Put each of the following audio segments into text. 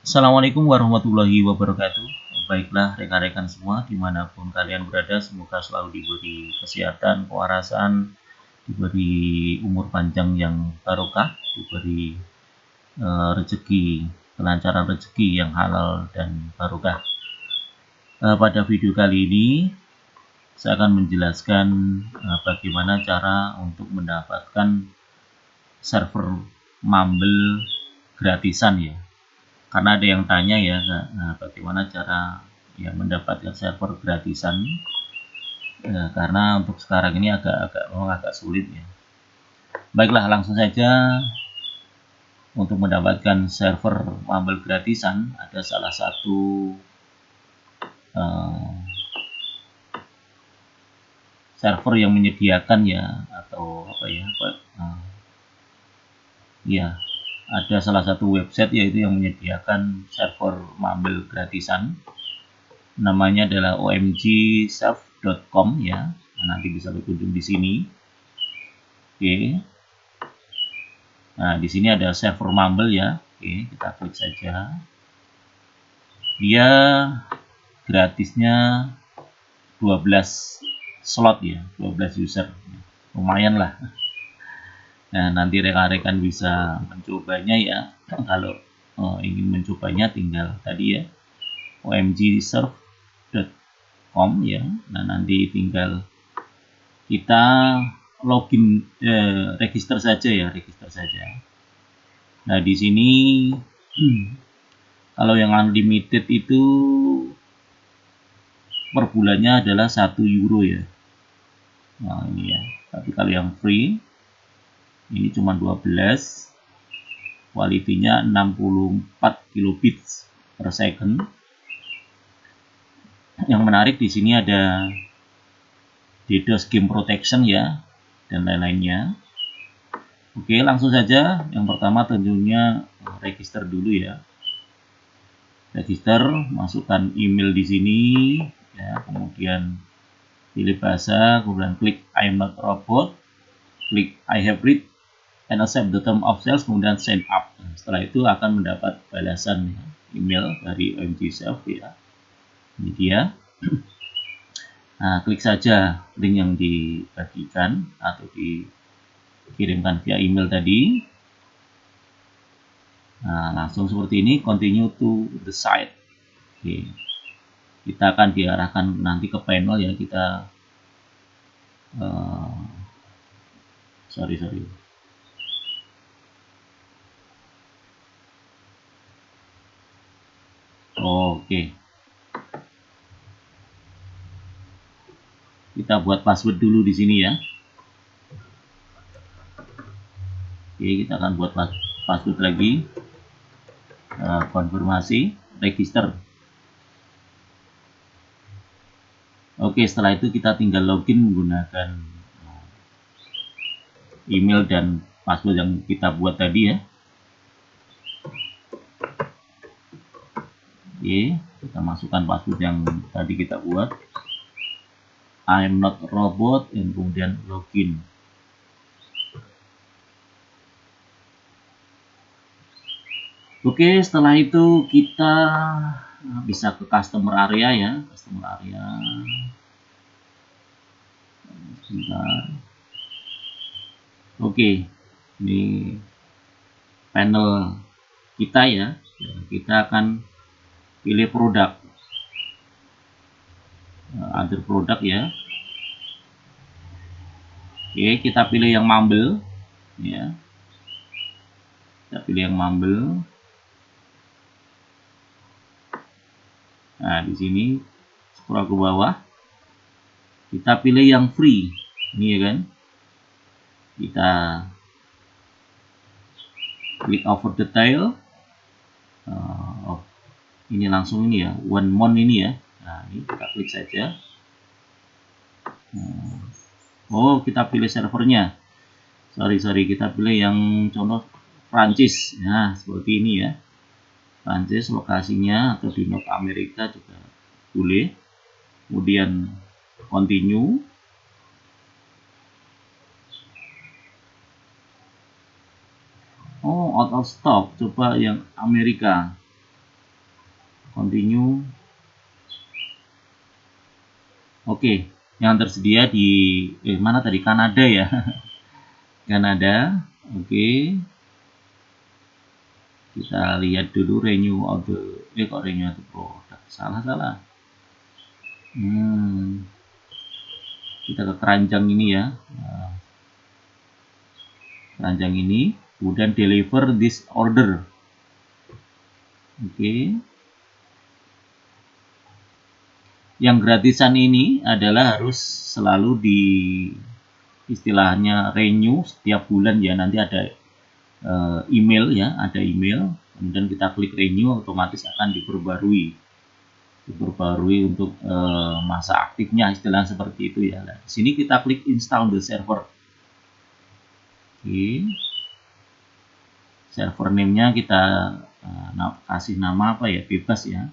Assalamualaikum warahmatullahi wabarakatuh. Baiklah rekan-rekan semua dimanapun kalian berada, semoga selalu diberi kesehatan, kewarasan, diberi umur panjang yang barokah, diberi rezeki, kelancaran rezeki yang halal dan barokah. Pada video kali ini saya akan menjelaskan bagaimana cara untuk mendapatkan server Mumble gratisan ya. Karena ada yang tanya ya, bagaimana cara ya mendapatkan server gratisan, karena untuk sekarang ini agak sulit ya. Baiklah, langsung saja. Untuk mendapatkan server Mumble gratisan ada salah satu server yang menyediakan ya, atau apa ya, ya ada salah satu website yaitu yang menyediakan server Mumble gratisan. Namanya adalah omgsurf.com ya. Nanti bisa berkunjung di sini. Oke. Nah, di sini ada server Mumble ya. Oke, kita klik saja. Dia gratisnya 12 slot ya, 12 user. Lumayan lah. Nah, nanti rekan-rekan bisa mencobanya ya. Kalau ingin mencobanya tinggal tadi ya, omgsurf.com ya. Nah, nanti tinggal kita login, register saja ya, register saja. Nah, di sini kalau yang unlimited itu per bulannya adalah 1 euro ya. Nah, ini ya. Tapi kalau yang free ini cuma 12, quality-nya 64 kilobits per second. Yang menarik di sini ada DDoS game protection ya, dan lain-lainnya. Oke, langsung saja. Yang pertama tentunya register dulu ya. Register, masukkan email di sini ya, kemudian pilih bahasa, kemudian klik I am not robot, klik I have read and accept the term of sales, kemudian sign up. Setelah itu akan mendapat balasan email dari omgsurf ya. Ini dia. Nah, klik saja link yang dibagikan atau dikirimkan via email tadi. Nah, langsung seperti ini, continue to the site. Oke. Kita akan diarahkan nanti ke panel ya, kita sorry. Oke. Kita buat password dulu di sini ya. Oke, kita akan buat password lagi. Konfirmasi, register. Oke, setelah itu kita tinggal login menggunakan email dan password yang kita buat tadi ya. Oke, kita masukkan password yang tadi kita buat. I'm not robot, dan kemudian login. Oke, setelah itu kita bisa ke customer area ya, customer area. Sebentar. Oke, ini panel kita ya. Kita akan pilih produk, other produk ya. Oke, kita pilih yang Mumble ya. Kita pilih yang Mumble. Nah, di sini scroll ke bawah. Kita pilih yang free. Ini ya kan. Kita klik over detail. Ini langsung ini ya, one month ini ya. Nah, ini kita klik saja. Oh, kita pilih servernya. Sorry, kita pilih yang contoh Prancis. Nah, seperti ini ya. Prancis lokasinya, atau di North Amerika juga boleh. Kemudian continue. Oh, out of stock. Coba yang Amerika. continue. Oke, yang tersedia di mana tadi, Kanada ya. Kanada. Oke, kita lihat dulu renew of the kok renew of the product, salah. Kita ke keranjang ini ya. Keranjang ini, kemudian deliver this order. Oke. Yang gratisan ini adalah harus selalu di istilahnya renew setiap bulan ya. Nanti ada email ya, ada email. Kemudian kita klik renew, otomatis akan diperbarui untuk masa aktifnya, istilah seperti itu ya. Nah, di sini kita klik install the server. Oke. Server name-nya kita kasih nama apa ya, bebas ya.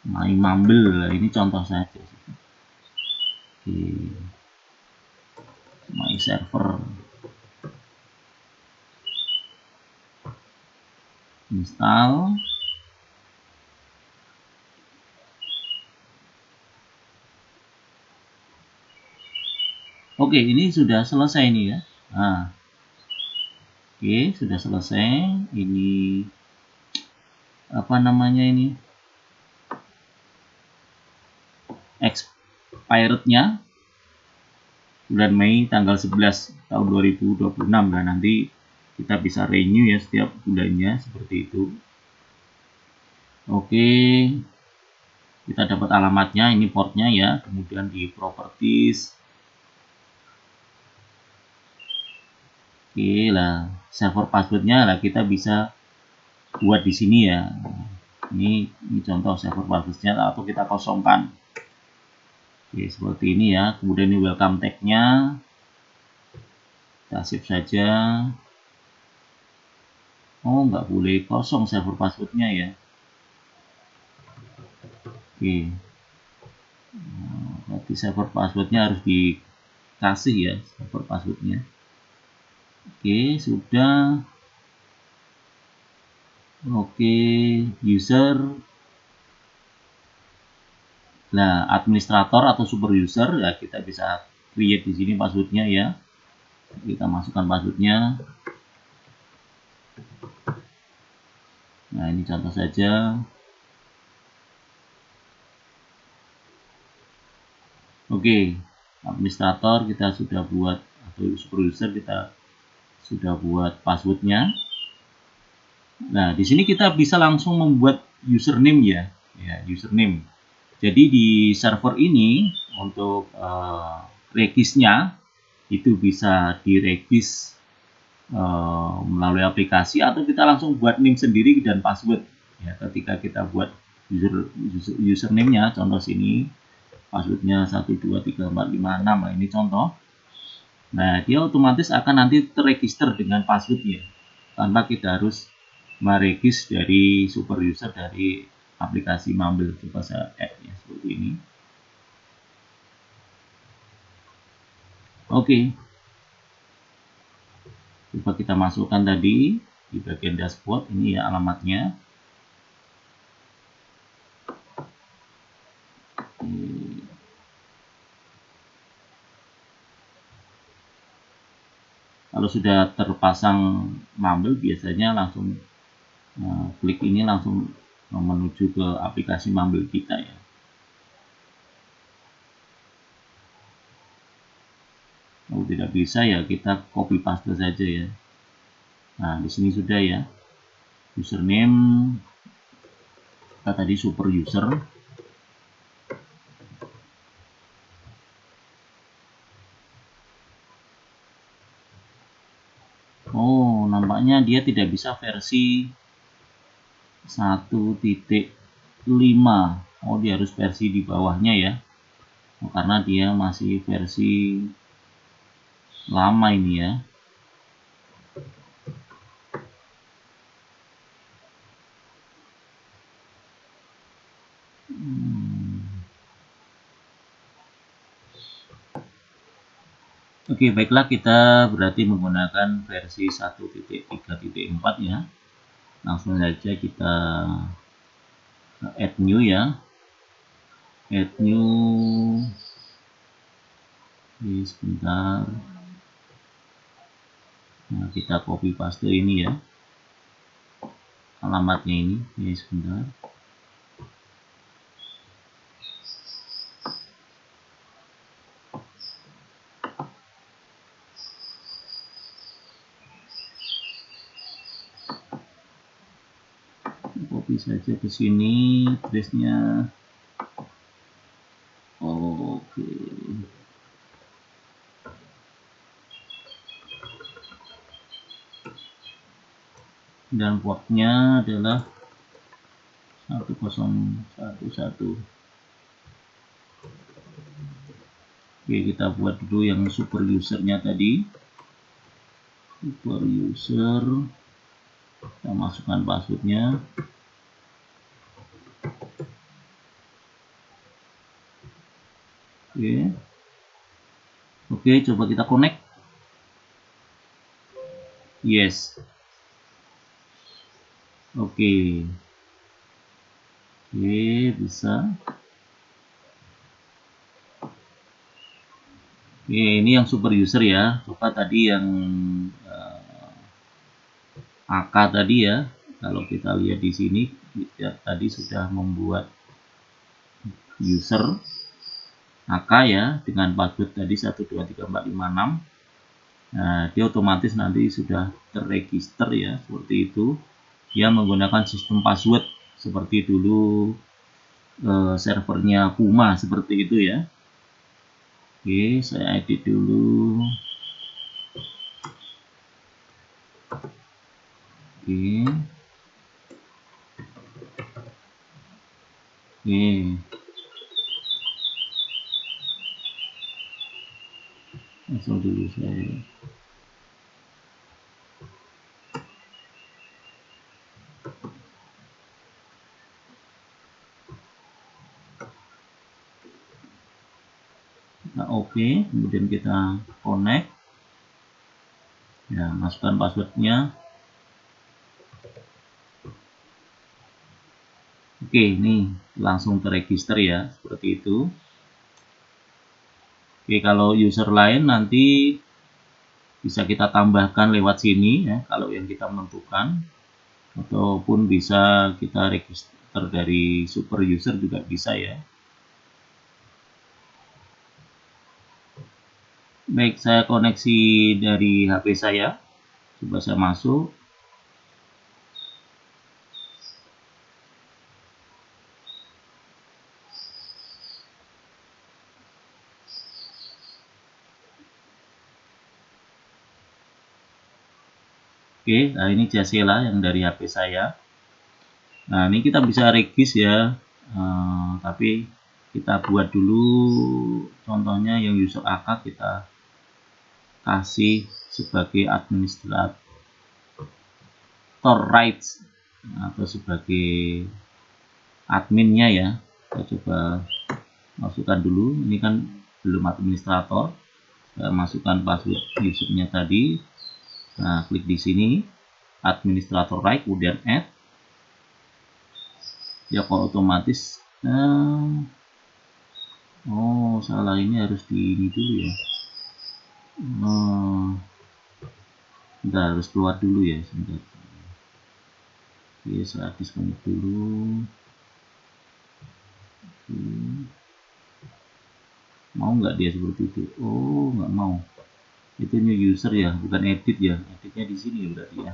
My Mumble, ini contoh saja. Oke. My server. Install. Oke, ini sudah selesai nih ya. Nah, oke, sudah selesai. Ini apa namanya ini? Expirednya bulan Mei tanggal 11 tahun 2026. Nah, nanti kita bisa renew ya setiap bulannya seperti itu. Oke, kita dapat alamatnya, ini portnya ya. Kemudian di properties. Oke lah, server passwordnya lah kita bisa buat di sini ya. Ini contoh server passwordnya, atau kita kosongkan. Oke, seperti ini ya. Kemudian ini welcome tag-nya. Kita save saja. Oh, nggak boleh kosong server passwordnya ya. Oke. Berarti server passwordnya harus dikasih ya, server passwordnya. Oke, sudah. Oke, user. Nah, administrator atau super user ya, kita bisa create di sini passwordnya ya. Kita masukkan passwordnya. Nah, ini contoh saja. Oke, administrator kita sudah buat, atau super user kita sudah buat passwordnya. Nah, di sini kita bisa langsung membuat username ya, username. Jadi di server ini untuk regisnya itu bisa diregis melalui aplikasi, atau kita langsung buat name sendiri dan password. Ya, ketika kita buat username-nya, contoh sini passwordnya 1234556, nah ini contoh. Nah, dia otomatis akan nanti terregister dengan passwordnya tanpa kita harus meregis dari super user dari aplikasi Mumble. Coba saya add ya seperti ini. Oke. Coba kita masukkan tadi di bagian dashboard, ini ya alamatnya. Kalau sudah terpasang Mumble, biasanya langsung klik ini langsung menuju ke aplikasi Mumble kita ya. Kalau tidak bisa ya kita copy paste saja ya. Nah, di sini sudah ya. Username kita tadi super user. Oh, nampaknya dia tidak bisa versi 1.5. Oh, dia harus versi di bawahnya ya. Oh, karena dia masih versi lama ini ya. Oke, baiklah, kita berarti menggunakan versi 1.3.4 ya. Langsung saja kita add new ya. Add new. Oke, sebentar. Nah, kita copy paste ini ya. Alamatnya ini. Oke, sebentar. Copy saja ke sini, trace-nya. Oke. Dan portnya adalah 1011. Oke, kita buat dulu yang super usernya tadi. Super user, kita masukkan passwordnya. Oke, coba kita connect. Yes. Oke, bisa. Oke, ini yang super user ya. Coba tadi yang AK tadi ya. Kalau kita lihat di sini, kita tadi sudah membuat user AK ya dengan password tadi 123456. Nah, dia otomatis nanti sudah terregister ya, seperti itu. Dia menggunakan sistem password seperti dulu servernya Puma, seperti itu ya. Oke, saya edit dulu. Oke. Langsung dulu saya. Nah, oke, kemudian kita connect. Ya, masukkan passwordnya. Oke, ini langsung terregister ya, seperti itu. Oke, kalau user lain nanti bisa kita tambahkan lewat sini ya, kalau yang kita menentukan, ataupun bisa kita register dari super user juga bisa ya. Baik, saya koneksi dari HP saya. Coba saya masuk. Oke, nah ini Jasela yang dari HP saya. Nah, ini kita bisa regis ya, tapi kita buat dulu contohnya yang user AK kita kasih sebagai administrator rights atau sebagai adminnya ya. Kita coba masukkan dulu, ini kan belum administrator. Saya masukkan password usernya tadi. Nah, klik di sini administrator right, kemudian add. Ya, kalau otomatis oh, salah, ini harus di ini dulu ya. Bentar, harus keluar dulu ya, sebentar. Oke, saya disconnect dulu. Mau nggak dia seperti itu? Oh, nggak mau. Itu new user ya, bukan edit ya. Editnya di sini ya berarti ya.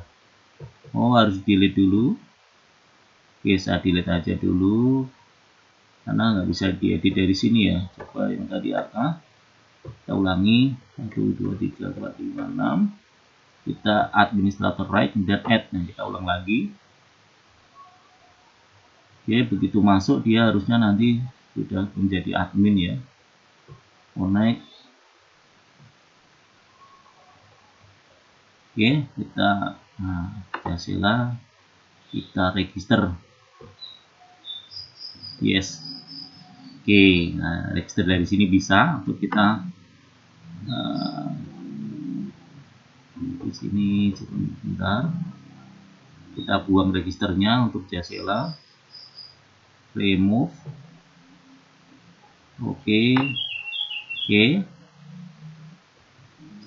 Oh, harus delete dulu. Oke, saya delete aja dulu. Karena nggak bisa diedit dari sini ya. Coba yang tadi apa? Kita ulangi. 1, 2, 3, 4, 5, 6. Kita administrator right, kemudian add. Nah, kita ulang lagi. Oke, begitu masuk dia harusnya nanti sudah menjadi admin ya. Connect. Oke, kita Jasela, kita register. Yes. Oke, nah register dari sini bisa untuk kita di sini sebentar. Kita buang registernya untuk Jasela. Remove. Oke.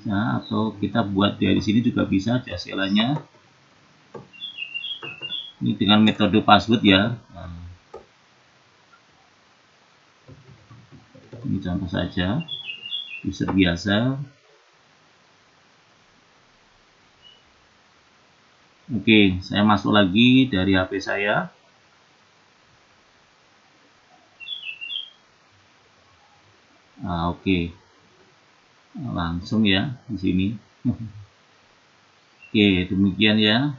Nah, atau kita buat dari sini juga bisa Jaselanya. Ini dengan metode password ya. Nah, ini contoh saja. User biasa. Oke, saya masuk lagi dari HP saya. Nah, oke. Langsung ya di sini. Oke, demikian ya.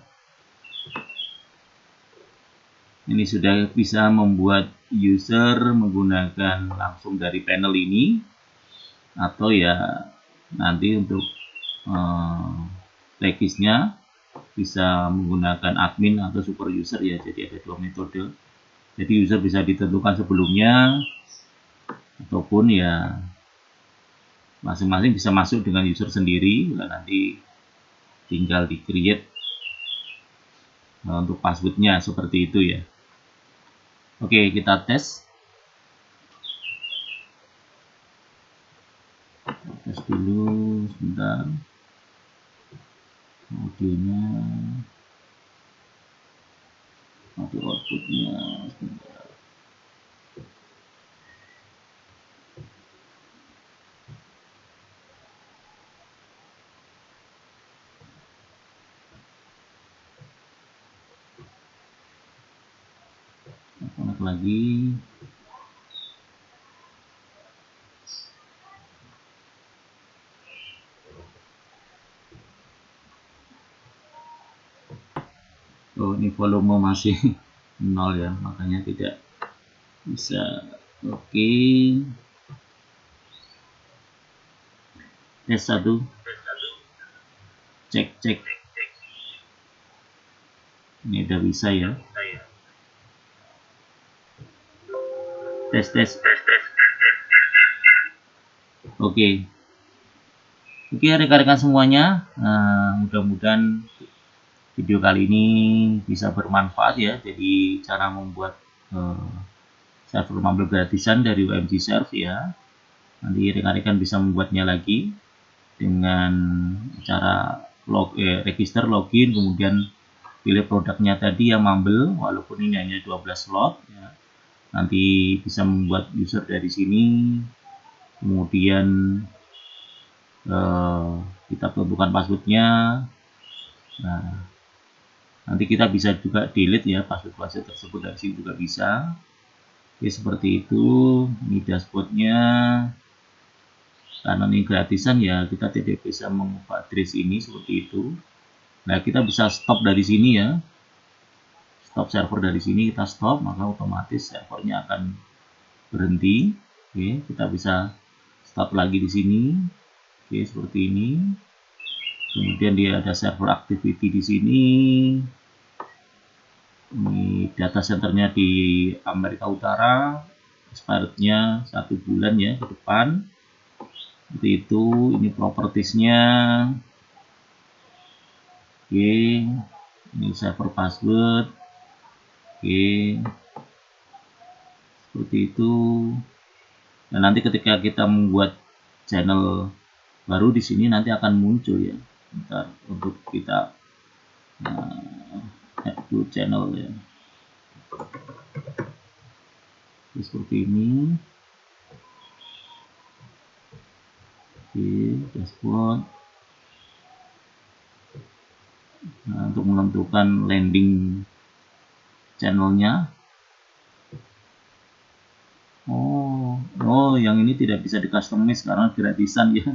Ini sudah bisa membuat user menggunakan langsung dari panel ini, atau ya nanti untuk regisnya bisa menggunakan admin atau super user ya. Jadi ada dua metode. Jadi user bisa ditentukan sebelumnya, ataupun ya masing-masing bisa masuk dengan user sendiri. Nah, nanti tinggal di create untuk passwordnya seperti itu ya. Oke, kita tes. Tes dulu sebentar. Audionya, audio outputnya sebentar. Connect lagi. Oh, ini volume masih 0 ya, makanya tidak bisa. Oke, tes 1, cek. Ini udah bisa ya. Tes. Oke, rekan-rekan semuanya, mudah-mudahan video kali ini bisa bermanfaat ya. Jadi cara membuat server Mumble gratisan dari UMG Serve ya. Nanti rekan-rekan bisa membuatnya lagi dengan cara register, login, kemudian pilih produknya tadi yang Mumble, walaupun ini hanya 12 slot ya. Nanti bisa membuat user dari sini, kemudian kita tentukan passwordnya. Nah, nanti kita bisa juga delete ya password tersebut dari sini juga bisa. Oke, seperti itu. Ini dashboardnya. Karena ini gratisan ya, kita tidak bisa mengubah address ini seperti itu. Nah, kita bisa stop dari sini ya. Stop server dari sini, kita stop, maka otomatis servernya akan berhenti. Oke, kita bisa stop lagi di sini. Oke, seperti ini. Kemudian dia ada server activity di sini. Ini data centernya di Amerika Utara. Expirednya 1 bulan ya ke depan. Seperti itu. Ini propertiesnya. Oke, ini server password. Oke, seperti itu. Dan nanti ketika kita membuat channel baru di sini nanti akan muncul ya. Bentar, untuk kita add to channel ya. Seperti ini. Oke, dashboard. Nah, untuk menentukan landing channelnya. Oh, yang ini tidak bisa di customize karena gratisan ya.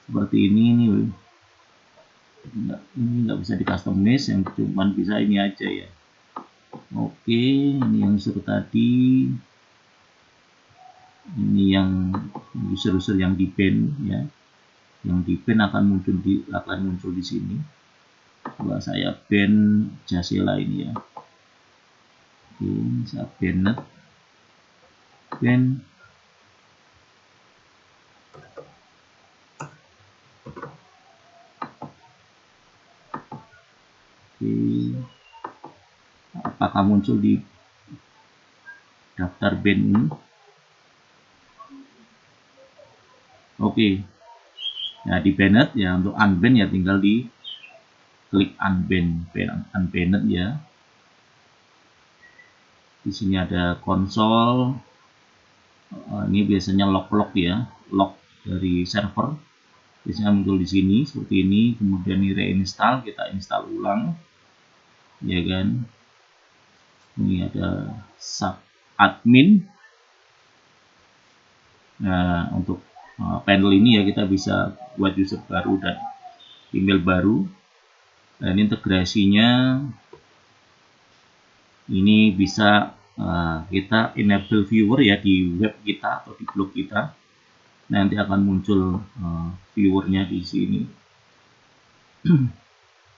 Seperti ini nih. Ini nggak bisa di customize, yang cuman bisa ini aja ya. Oke, ini yang user tadi. Ini yang user-user yang di ban ya. Yang di ban akan muncul di sini. Coba saya ban Jasela ini ya. Oke, saya ban. Oke, apakah muncul di daftar band ini? Oke, nah di banned ya, untuk unbanned ya tinggal di klik unbanned ya. Di sini ada konsol. Ini biasanya log ya, log dari server. Biasanya muncul di sini seperti ini. Kemudian ini reinstall, kita install ulang, ya kan. Ini ada sub admin. Nah, untuk panel ini ya kita bisa buat user baru dan email baru. Dan integrasinya ini bisa kita enable viewer ya di web kita atau di blog kita. Nanti akan muncul viewernya di sini.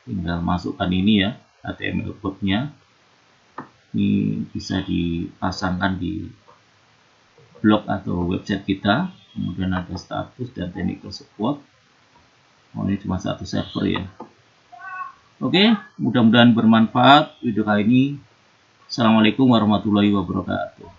Tinggal masukkan ini ya, HTML code-nya. Ini bisa dipasangkan di blog atau website kita. Kemudian ada status dan technical support. Ini cuma satu server ya. Oke, mudah-mudahan bermanfaat video kali ini. Assalamualaikum warahmatullahi wabarakatuh.